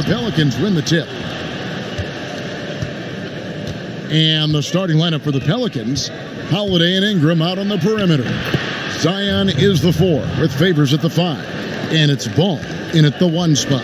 the Pelicans win the tip. And the starting lineup for the Pelicans, Holiday and Ingram out on the perimeter. Zion is the 4 with Favors at the 5. And it's Ball in at the 1 spot.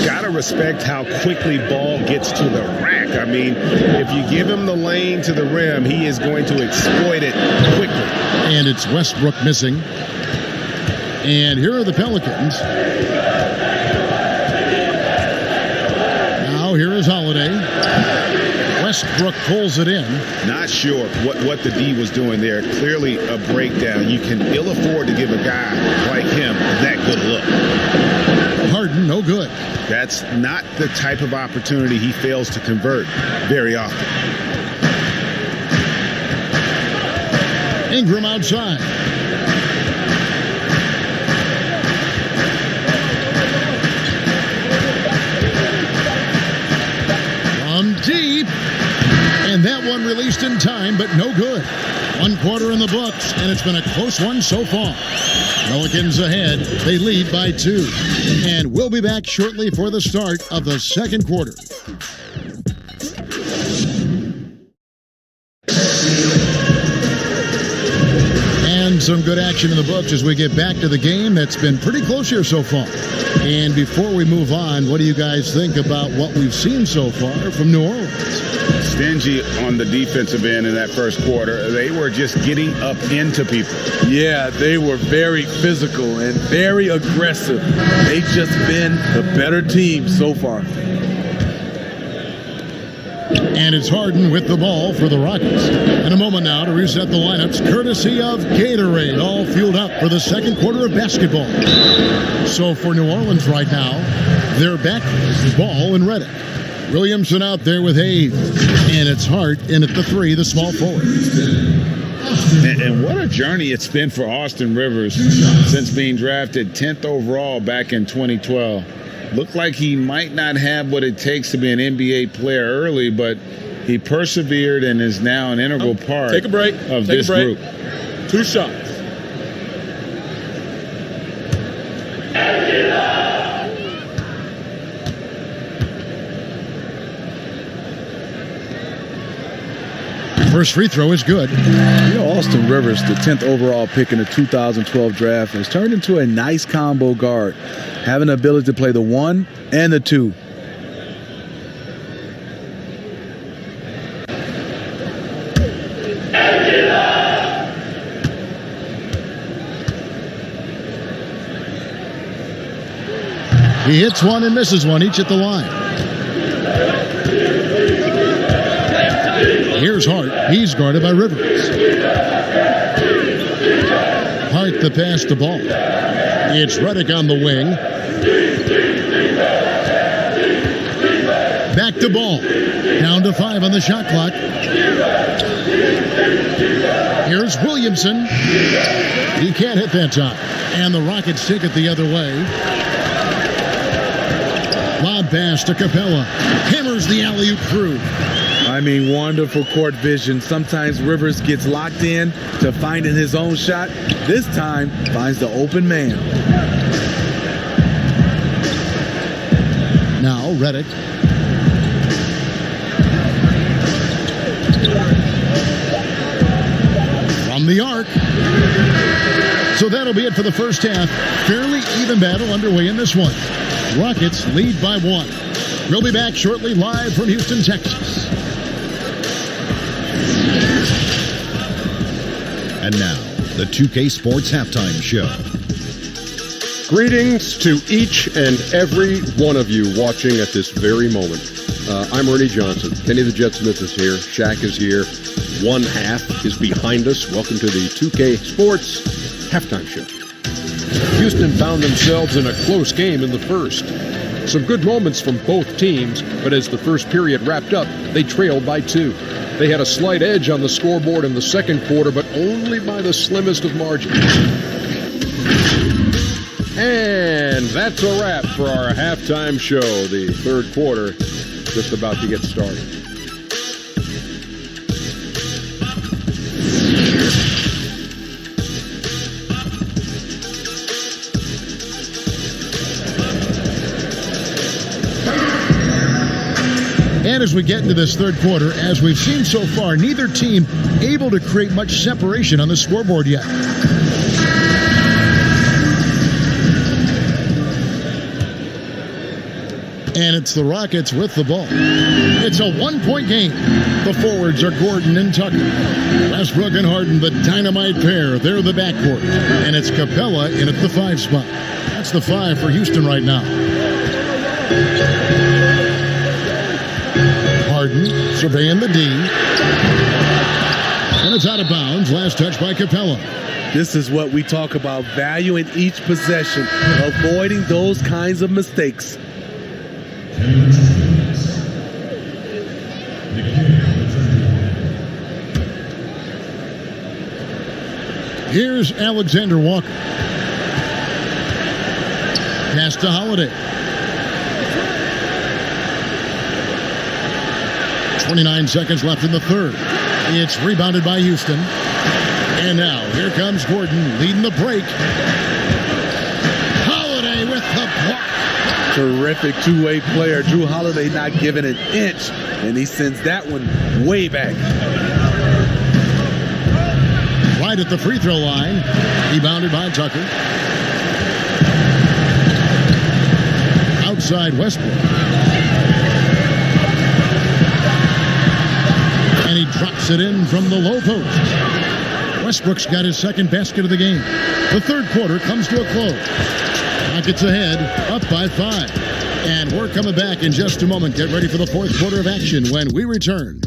Gotta respect how quickly Ball gets to the rack. I mean, if you give him the lane to the rim, he is going to exploit it quickly. And it's Westbrook missing. And here are the Pelicans. Now here is Holiday. Westbrook pulls it in. Not sure what the D was doing there. Clearly a breakdown. You can ill afford to give a guy like him that good look. Harden, no good. That's not the type of opportunity he fails to convert very often. Ingram outside. From deep. And that one released in time, but no good. 1 quarter in the books, and it's been a close one so far. Pelicans ahead. They lead by 2. And we'll be back shortly for the start of the second quarter. And some good action in the books as we get back to the game that's been pretty close here so far. And before we move on, what do you guys think about what we've seen so far from New Orleans? Stingy on the defensive end in that first quarter. They were just getting up into people. Yeah, they were very physical and very aggressive. They've just been the better team so far. And it's Harden with the ball for the Rockets. In a moment now to reset the lineups, courtesy of Gatorade, all fueled up for the second quarter of basketball. So for New Orleans right now, they're back with Ball and Redick. Williamson out there with Hayes. And it's Hart in at the 3, the small forward. And what a journey it's been for Austin Rivers since being drafted 10th overall back in 2012. Looked like he might not have what it takes to be an NBA player early, but he persevered and is now an integral part of this group. 2 shots. First free throw is good. You know, Austin Rivers, the 10th overall pick in the 2012 draft, has turned into a nice combo guard, having the ability to play the 1 and the 2. He hits one and misses one, each at the line. Here's Hart. He's guarded by Rivers. Hart the pass to Ball. It's Redick on the wing. Back to Ball. Down to 5 on the shot clock. Here's Williamson. He can't hit that time. And the Rockets take it the other way. Lob pass to Capella. Hammers the alley-oop through. I mean, wonderful court vision. Sometimes Rivers gets locked in to finding his own shot. This time, finds the open man. Now, Redick. From the arc. So that'll be it for the first half. Fairly even battle underway in this one. Rockets lead by 1. We'll be back shortly live from Houston, Texas. And now, the 2K Sports Halftime Show. Greetings to each and every one of you watching at this very moment. I'm Ernie Johnson. Kenny the Jet Smith is here. Shaq is here. 1 half is behind us. Welcome to the 2K Sports Halftime Show. Houston found themselves in a close game in the first. Some good moments from both teams, but as the first period wrapped up, they trailed by 2. They had a slight edge on the scoreboard in the second quarter, but only by the slimmest of margins. And that's a wrap for our halftime show. The third quarter just about to get started. And as we get into this third quarter, as we've seen so far, neither team able to create much separation on the scoreboard yet. And it's the Rockets with the ball. It's a one-point game. The forwards are Gordon and Tucker. Westbrook and Harden, the dynamite pair. They're the backcourt. And it's Capella in at the 5 spot. That's the 5 for Houston right now. Harden surveying the D. And it's out of bounds. Last touch by Capella. This is what we talk about, valuing each possession, avoiding those kinds of mistakes. Here's Alexander Walker. Pass to Holiday. 29 seconds left in the third. It's rebounded by Houston. And now here comes Gordon leading the break. Holiday with the block. Terrific two-way player. Drew Holiday not giving an inch, and he sends that one way back. Right at the free throw line. Rebounded by Tucker. Outside Westbrook. And he drops it in from the low post. Westbrook's got his second basket of the game. The third quarter comes to a close. Rockets ahead, up by 5. And we're coming back in just a moment. Get ready for the fourth quarter of action when we return.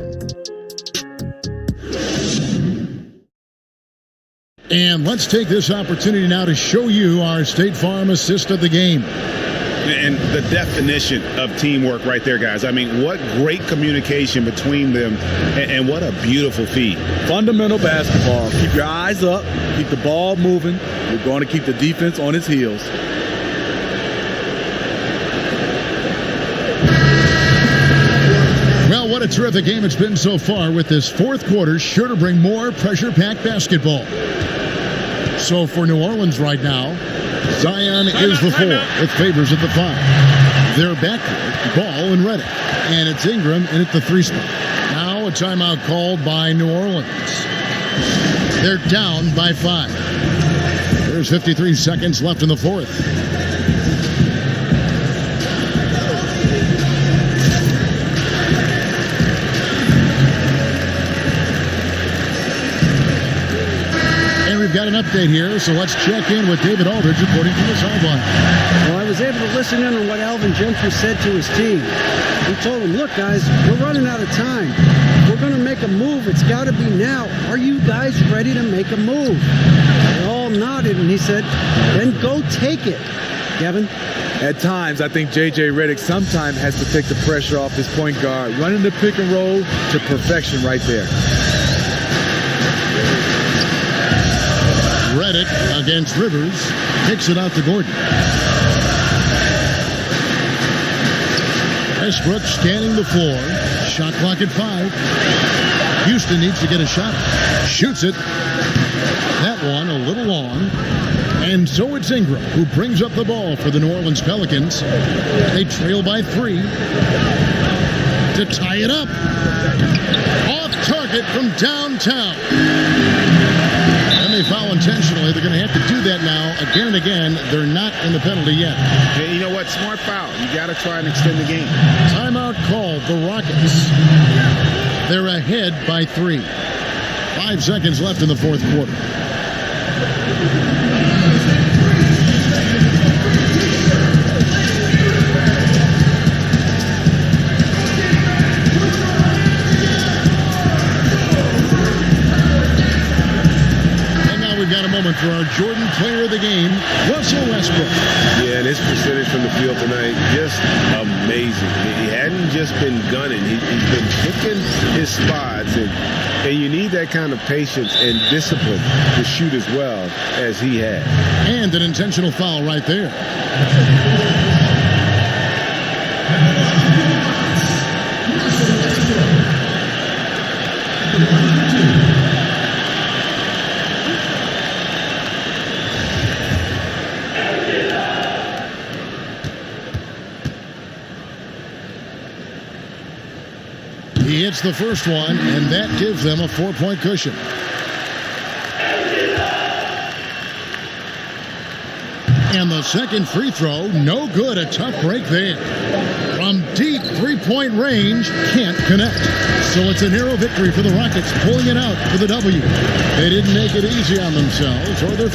And let's take this opportunity now to show you our State Farm assist of the game. And the definition of teamwork right there, guys. I mean, what great communication between them, and what a beautiful feed. Fundamental basketball. Keep your eyes up. Keep the ball moving. We're going to keep the defense on its heels. Well, what a terrific game it's been so far, with this fourth quarter sure to bring more pressure-packed basketball. So for New Orleans right now, Zion is the 4 with Favors at the 5. They're backcourt, Ball and Redick. And it's Ingram in at the 3 spot. Now a timeout called by New Orleans. They're down by 5. There's 53 seconds left in the fourth. We've got an update here, so let's check in with David Aldridge reporting from the sideline. Well, I was able to listen in on what Alvin Gentry said to his team. He told them, look, guys, we're running out of time. We're going to make a move. It's got to be now. Are you guys ready to make a move? They all nodded, and he said, then go take it. Kevin? At times, I think J.J. Redick sometimes has to take the pressure off his point guard, running the pick and roll to perfection right there. Redick against Rivers, kicks it out to Gordon. Westbrook scanning the floor, shot clock at 5. Houston needs to get a shot. Shoots it. That one a little long. And so it's Ingram who brings up the ball for the New Orleans Pelicans. They trail by 3 to tie it up. Off target from downtown. They foul intentionally. They're going to have to do that now again and again. They're not in the penalty yet. Yeah, you know what? Smart foul. You got to try and extend the game. Timeout called. The Rockets. They're ahead by 3. 5 seconds left in the fourth quarter. Got a moment for our Jordan player of the game, Russell Westbrook. Yeah, and his percentage from the field tonight, just amazing. He hadn't just been gunning. He's been picking his spots, and you need that kind of patience and discipline to shoot as well as he had. And an intentional foul right there. He hits the first one, and that gives them a 4-point cushion. And the second free throw, no good. A tough break there. From deep three-point range, can't connect. So it's a narrow victory for the Rockets, pulling it out for the W. They didn't make it easy on themselves or their